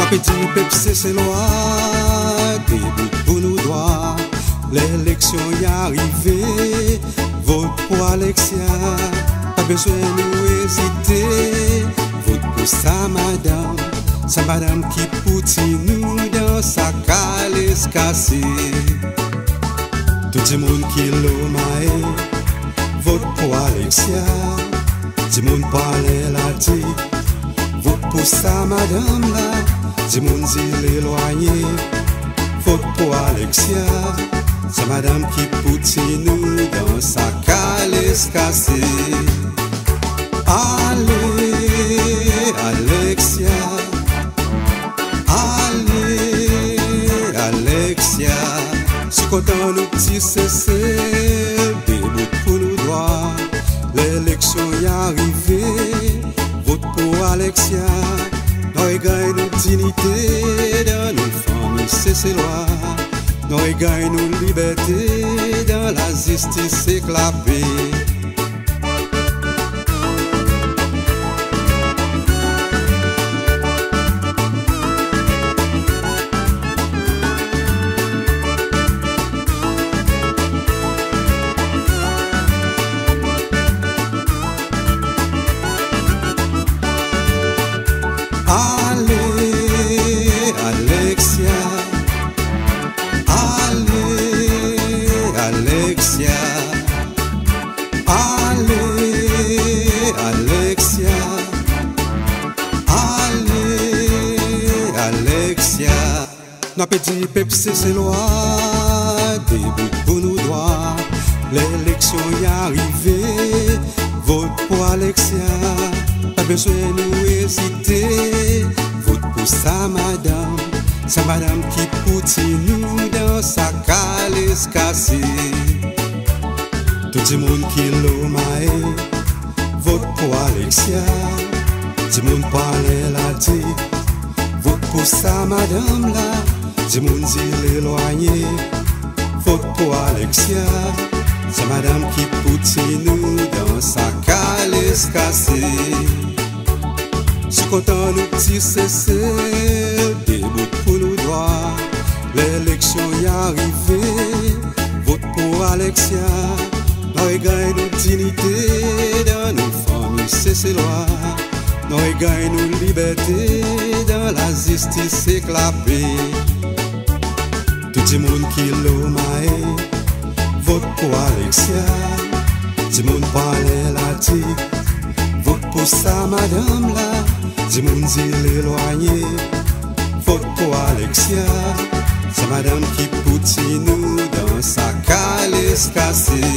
petit peuple, c'est loi, debout pour nous droits. L'élection y arrivée, vote pour Alexia. Pas besoin de nous hésiter, vote pour sa madame qui poutine nous dans sa calèche cassée. Tout le monde qui l'omae, vote pour Alexia. Tout le monde parle la dit, vote pour sa madame là. Tout le monde dit l'éloigné, vote pour Alexia. Sa madame qui poutine nous dans sa calèche cassée. Allez, Alexia. Allez, Alexia. Si content nous petit cessé, debout pour nous droits. L'élection y arrivée, vote pour Alexia. Nous gagnons nos dignité dans nos familles, c'est loi. Nous gagnons nos libertés dans la justice et la paix. Allez, Alexia. Allez, Alexia. Allez, Alexia. Allez, Alexia. Nos petits peuples, c'est loi, debout pour nous droits. L'élection y arrivée, vote pour Alexia. Pas besoin de nous hésiter, vote pour sa madame qui poutine nous dans sa calèche cassée. Tout le monde qui l'omae, vote pour Alexia. Tout le monde parle la dit, vote pour sa madame là. Tout le monde dit l'éloigné, vote pour Alexia. Sa madame qui poutine nous dans sa calèche cassée. Si content nous petit cessé, debout pour nous droits. L'élection y arrivée, vote pour Alexia. Nous gagnons nos dignité dans nos familles, c'est loi. Nous gagnons nos libertés dans la justice et la paix. Tout le monde qui l'omae, vote pour Alexia. Tout le monde parle la dit, vote pour sa madame là. Tout le monde dit l'éloigné, vote pour Alexia. Sa madame qui poutine nous dans sa calèche cassée.